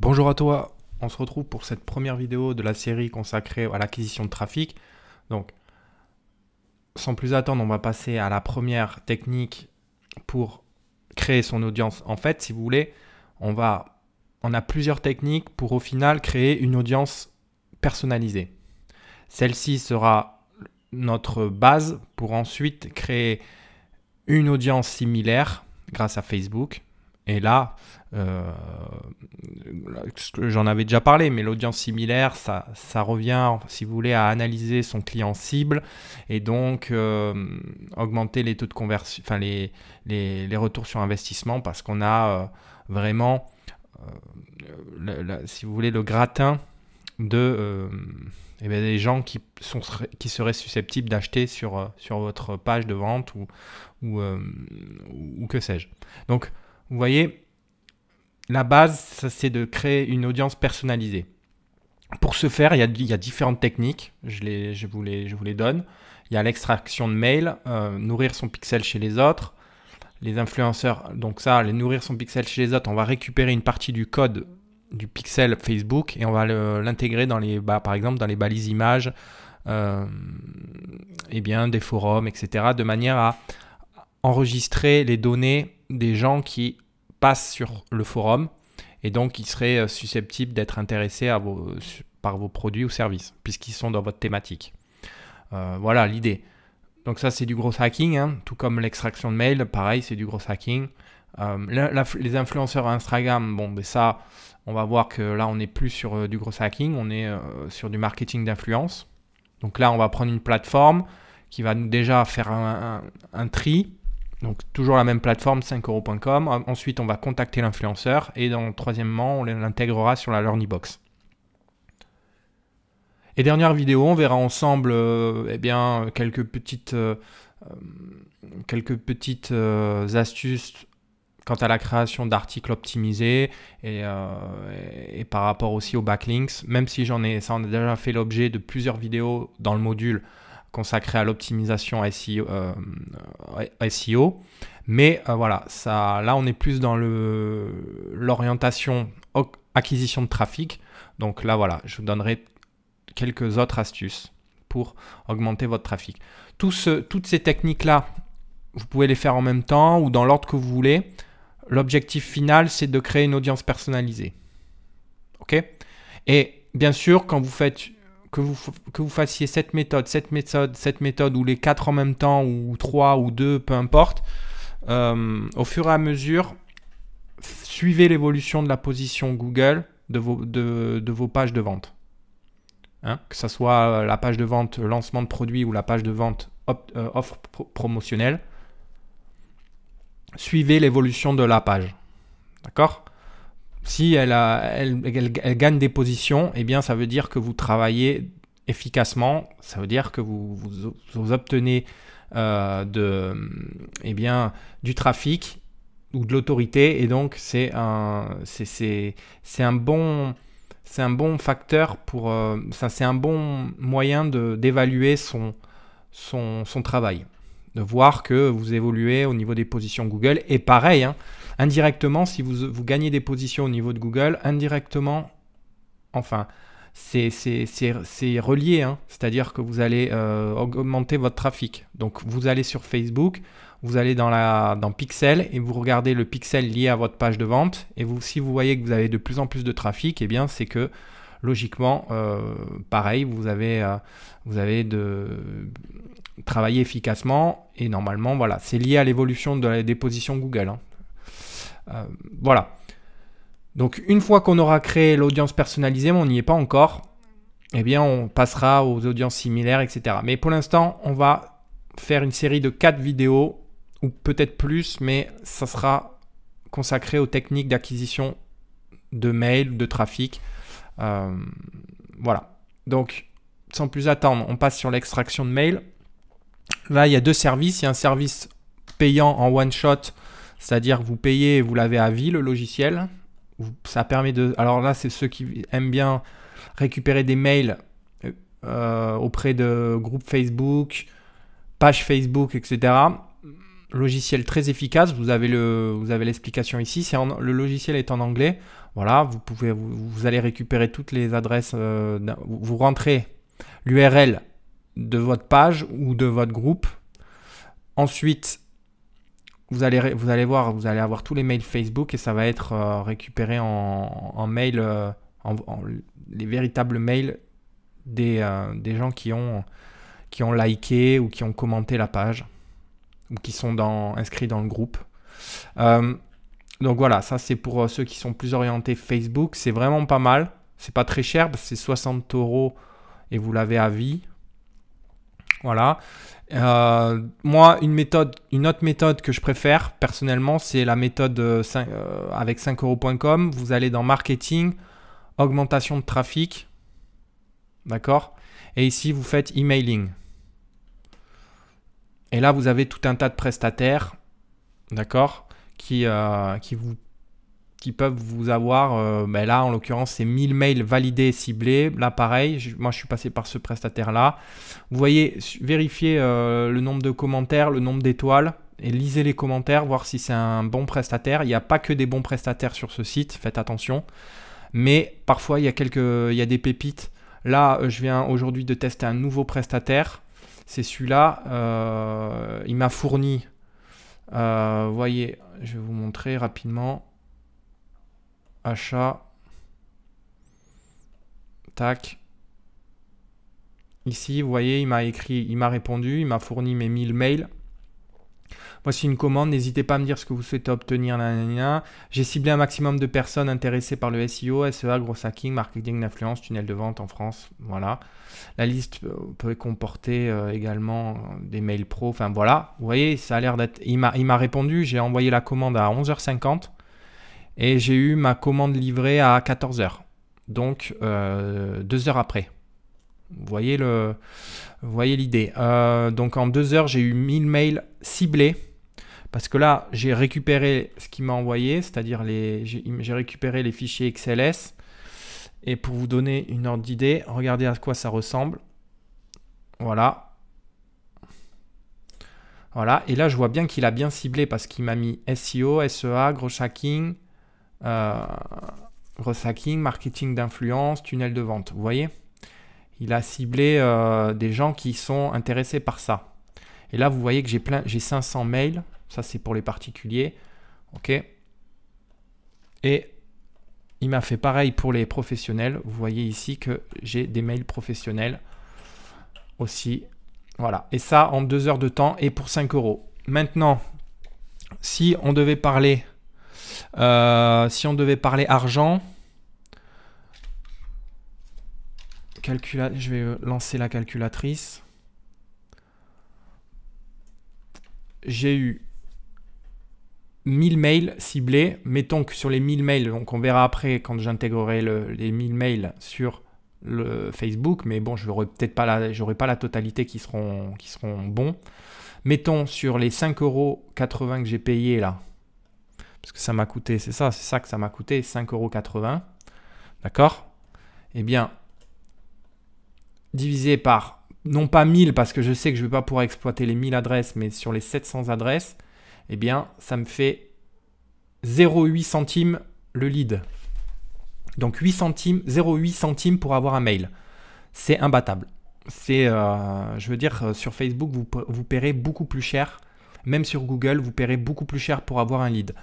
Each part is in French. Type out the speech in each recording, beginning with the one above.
Bonjour à toi, on se retrouve pour cette première vidéo de la série consacrée à l'acquisition de trafic. Donc, sans plus attendre, on va passer à la première technique pour créer son audience. En fait, si vous voulez, on a plusieurs techniques pour au final créer une audience personnalisée. Celle-ci sera notre base pour ensuite créer une audience similaire grâce à Facebook. Et là, j'en avais déjà parlé, mais l'audience similaire, ça revient, si vous voulez, à analyser son client cible et donc augmenter les taux de conversion, enfin les retours sur investissement, parce qu'on a vraiment, si vous voulez, le gratin de des gens qui seraient susceptibles d'acheter sur votre page de vente ou que sais-je. Donc, vous voyez, la base, c'est de créer une audience personnalisée. Pour ce faire, il y a différentes techniques. Je vous les donne. Il y a l'extraction de mail, nourrir son pixel chez les autres. Les influenceurs, donc ça, nourrir son pixel chez les autres, on va récupérer une partie du code du pixel Facebook et on va l'intégrer dans par exemple dans les balises images, des forums, etc. de manière à enregistrer les données des gens qui passent sur le forum et donc qui seraient susceptibles d'être intéressés par vos produits ou services puisqu'ils sont dans votre thématique. Voilà l'idée. Donc ça, c'est du gros hacking, hein. Tout comme l'extraction de mail, pareil, c'est du gros hacking. Les influenceurs Instagram, ça, on va voir que là, on n'est plus sur du gros hacking, on est sur du marketing d'influence. Donc là, on va prendre une plateforme qui va nous déjà faire un tri. Donc toujours la même plateforme, 5euros.com. Ensuite, on va contacter l'influenceur et troisièmement, on l'intégrera sur la Learnybox. Et dernière vidéo, on verra ensemble quelques petites astuces quant à la création d'articles optimisés et par rapport aussi aux backlinks. Même si on a déjà fait l'objet de plusieurs vidéos dans le module consacré à l'optimisation SEO. Mais voilà, là on est plus dans l'orientation acquisition de trafic. Donc là voilà, je vous donnerai quelques autres astuces pour augmenter votre trafic. Toutes ces techniques-là, vous pouvez les faire en même temps ou dans l'ordre que vous voulez. L'objectif final, c'est de créer une audience personnalisée. OK ? Et bien sûr, quand vous faites que vous fassiez cette méthode ou les 4 en même temps ou 3 ou 2, peu importe, au fur et à mesure, suivez l'évolution de la position Google de vos pages de vente. Que ce soit la page de vente lancement de produit ou la page de vente offre promotionnelle, suivez l'évolution de la page. D'accord ? Si elle gagne des positions, eh bien ça veut dire que vous travaillez efficacement, ça veut dire que vous obtenez du trafic ou de l'autorité, et donc c'est un bon facteur c'est un bon moyen d'évaluer son travail, de voir que vous évoluez au niveau des positions Google. Et pareil, indirectement, si vous gagnez des positions au niveau de Google, indirectement, c'est relié, c'est-à-dire que vous allez augmenter votre trafic. Donc vous allez sur Facebook, vous allez dans Pixel et vous regardez le pixel lié à votre page de vente, et si vous voyez que vous avez de plus en plus de trafic, eh bien c'est que logiquement, pareil, vous avez de travailler efficacement, et normalement, voilà, c'est lié à l'évolution des positions Google. Voilà. Donc, une fois qu'on aura créé l'audience personnalisée, mais on n'y est pas encore, eh bien, on passera aux audiences similaires, etc. Mais pour l'instant, on va faire une série de 4 vidéos, ou peut-être plus, mais ça sera consacré aux techniques d'acquisition de mails, de trafic. Voilà. Donc, sans plus attendre, on passe sur l'extraction de mail. Là, il y a 2 services. Il y a un service payant en one shot, c'est-à-dire que vous payez et vous l'avez à vie, le logiciel. Ça permet de... Alors là, c'est ceux qui aiment bien récupérer des mails auprès de groupes Facebook, pages Facebook, etc. Logiciel très efficace. Vous avez l'explication ici. Le logiciel est en anglais. Voilà, vous allez récupérer toutes les adresses. Vous rentrez l'URL de votre page ou de votre groupe. Ensuite, vous allez avoir tous les mails Facebook et ça va être récupéré en mail, les véritables mails des gens qui ont liké ou qui ont commenté la page ou qui sont inscrits dans le groupe. Donc voilà, ça c'est pour ceux qui sont plus orientés Facebook. C'est vraiment pas mal. C'est pas très cher, c'est 60 € et vous l'avez à vie. Voilà. Moi, une autre méthode que je préfère personnellement, c'est la méthode avec 5euros.com. Vous allez dans marketing, augmentation de trafic. D'accord? Et ici, vous faites emailing. Et là, vous avez tout un tas de prestataires. D'accord? Qui peuvent vous avoir, là en l'occurrence c'est 1000 mails validés et ciblés. Là pareil, moi je suis passé par ce prestataire là. Vous voyez, vérifiez le nombre de commentaires, le nombre d'étoiles et lisez les commentaires, voir si c'est un bon prestataire. Il n'y a pas que des bons prestataires sur ce site, faites attention. Mais parfois il y a des pépites. Là je viens aujourd'hui de tester un nouveau prestataire. C'est celui-là, il m'a fourni, voyez, je vais vous montrer rapidement. Achat. Tac. Ici, vous voyez, il m'a répondu, il m'a fourni mes 1000 mails. Voici une commande, n'hésitez pas à me dire ce que vous souhaitez obtenir. J'ai ciblé un maximum de personnes intéressées par le SEO, SEA, gros hacking, marketing d'influence, tunnel de vente en France. Voilà. La liste peut comporter également des mails pro. Enfin voilà, vous voyez, ça a l'air d'être... Il m'a répondu, j'ai envoyé la commande à 11h50. Et j'ai eu ma commande livrée à 14h. Donc 2 heures après. Vous voyez l'idée. Donc en 2 heures, j'ai eu 1000 mails ciblés. Parce que là, j'ai récupéré ce qu'il m'a envoyé, c'est-à-dire j'ai récupéré les fichiers XLS. Et pour vous donner une ordre d'idée, regardez à quoi ça ressemble. Voilà. Voilà. Et là, je vois bien qu'il a bien ciblé parce qu'il m'a mis SEO, SEA, gros hacking. Gros hacking, marketing d'influence, tunnel de vente. Vous voyez, il a ciblé des gens qui sont intéressés par ça. Et là, vous voyez que j'ai 500 mails. Ça, c'est pour les particuliers. OK. Et il m'a fait pareil pour les professionnels. Vous voyez ici que j'ai des mails professionnels aussi. Voilà. Et ça en 2 heures de temps et pour 5 €. Maintenant, si on devait parler argent, je vais lancer la calculatrice. J'ai eu 1000 mails ciblés. Mettons que sur les 1000 mails, donc on verra après quand j'intégrerai les 1000 mails sur le Facebook, mais bon, j'aurai pas la totalité qui seront bons. Mettons sur les 5,80 € que j'ai payé là, parce que ça m'a coûté, c'est ça que ça m'a coûté, 5,80 €. D'accord? Eh bien, divisé par, non pas 1000, parce que je sais que je ne vais pas pouvoir exploiter les 1000 adresses, mais sur les 700 adresses, eh bien, ça me fait 0,8 centimes le lead. Donc 8 centimes, 0,8 centimes pour avoir un mail. C'est imbattable. Je veux dire, sur Facebook, vous paierez beaucoup plus cher. Même sur Google, vous paierez beaucoup plus cher pour avoir un lead.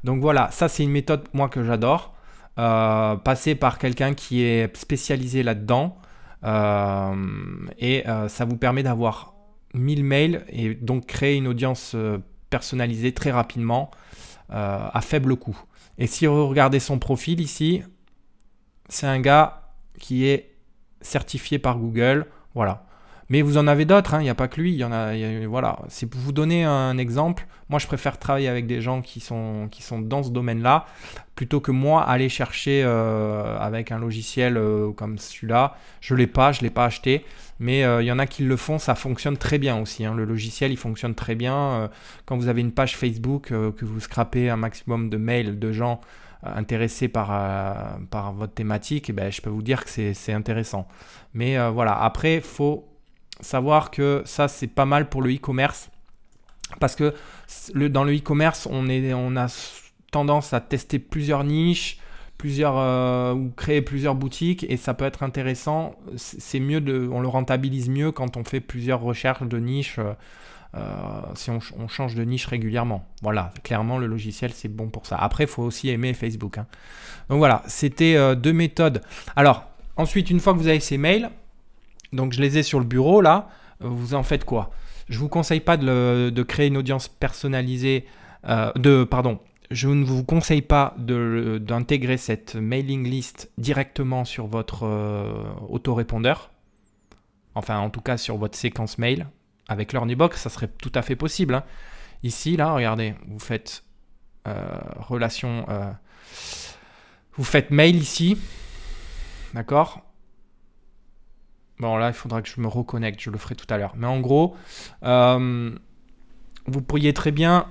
Donc voilà, ça c'est une méthode, moi, que j'adore. Passer par quelqu'un qui est spécialisé là-dedans. Ça vous permet d'avoir 1000 mails et donc créer une audience personnalisée très rapidement à faible coût. Et si vous regardez son profil ici, c'est un gars qui est certifié par Google. Voilà. Mais vous en avez d'autres, hein, il n'y a pas que lui. Voilà. C'est pour vous donner un exemple. Moi, je préfère travailler avec des gens qui sont dans ce domaine-là, plutôt que moi aller chercher avec un logiciel comme celui-là. Je ne l'ai pas acheté, mais il y en a qui le font, ça fonctionne très bien aussi. Hein. Le logiciel, il fonctionne très bien. Quand vous avez une page Facebook, que vous scrapez un maximum de mails de gens intéressés par votre thématique, je peux vous dire que c'est intéressant. Mais voilà, après, il faut savoir que ça, c'est pas mal pour le e-commerce. Parce que dans le e-commerce, on a tendance à tester plusieurs niches, ou créer plusieurs boutiques et ça peut être intéressant. C'est mieux on le rentabilise mieux quand on fait plusieurs recherches de niche. Si on change de niche régulièrement. Voilà, clairement le logiciel c'est bon pour ça. Après, il faut aussi aimer Facebook. Hein. Donc voilà, c'était 2 méthodes. Alors, ensuite, une fois que vous avez ces mails, donc je les ai sur le bureau là, vous en faites quoi? Je vous conseille pas de créer une audience personnalisée, je ne vous conseille pas d'intégrer cette mailing list directement sur votre autorépondeur. Enfin, en tout cas sur votre séquence mail. Avec l'Ornibox, ça serait tout à fait possible. Hein. Ici, là, regardez, vous faites vous faites mail ici. D'accord? Bon, là, il faudra que je me reconnecte. Je le ferai tout à l'heure. Mais en gros, vous pourriez très bien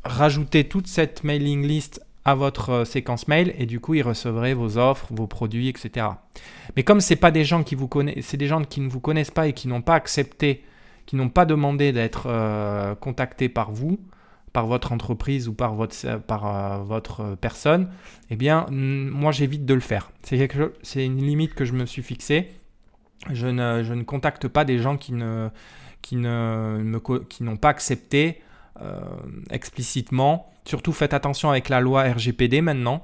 rajouter toute cette mailing list à votre séquence mail et du coup, ils recevraient vos offres, vos produits, etc. Mais comme c'est pas des gens qui vous connaissent, c'est des gens qui ne vous connaissent pas et qui n'ont pas accepté, qui n'ont pas demandé d'être contactés par vous, par votre entreprise ou par votre personne, eh bien, moi, j'évite de le faire. C'est une limite que je me suis fixée. Je ne contacte pas des gens qui n'ont pas accepté explicitement. Surtout, faites attention avec la loi RGPD maintenant.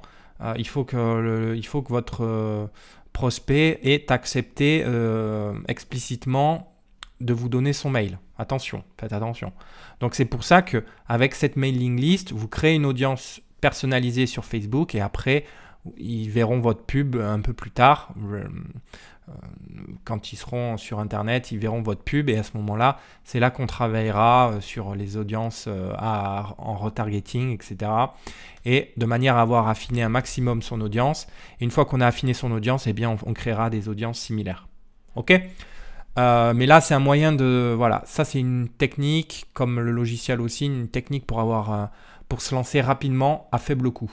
Il faut que votre prospect ait accepté explicitement de vous donner son mail. Attention, faites attention. Donc c'est pour ça qu'avec cette mailing list, vous créez une audience personnalisée sur Facebook et après, ils verront votre pub un peu plus tard. Quand ils seront sur Internet, ils verront votre pub et à ce moment-là, c'est là qu'on travaillera sur les audiences en retargeting, etc. Et de manière à avoir affiné un maximum son audience. Et une fois qu'on a affiné son audience, eh bien, on créera des audiences similaires. OK ? Mais là, c'est un moyen de... Voilà, ça c'est une technique, comme le logiciel aussi, une technique pour se lancer rapidement à faible coût.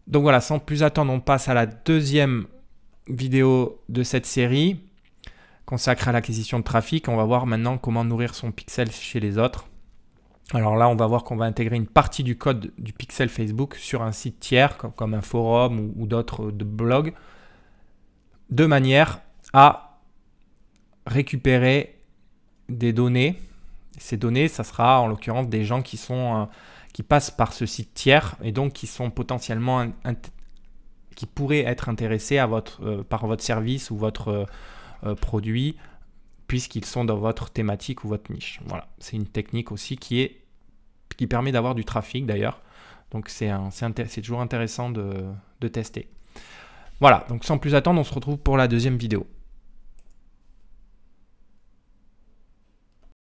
Donc voilà, sans plus attendre, on passe à la deuxième vidéo de cette série consacrée à l'acquisition de trafic. On va voir maintenant comment nourrir son pixel chez les autres. Alors là, on va voir qu'on va intégrer une partie du code du pixel Facebook sur un site tiers, comme un forum ou d'autres blogs, de manière à récupérer des données. Ces données, ça sera en l'occurrence des gens qui passent par ce site tiers et donc qui sont potentiellement qui pourraient être intéressés par votre service ou votre produit puisqu'ils sont dans votre thématique ou votre niche. Voilà, c'est une technique aussi qui permet d'avoir du trafic d'ailleurs. Donc c'est toujours intéressant de tester. Voilà, donc sans plus attendre, on se retrouve pour la deuxième vidéo.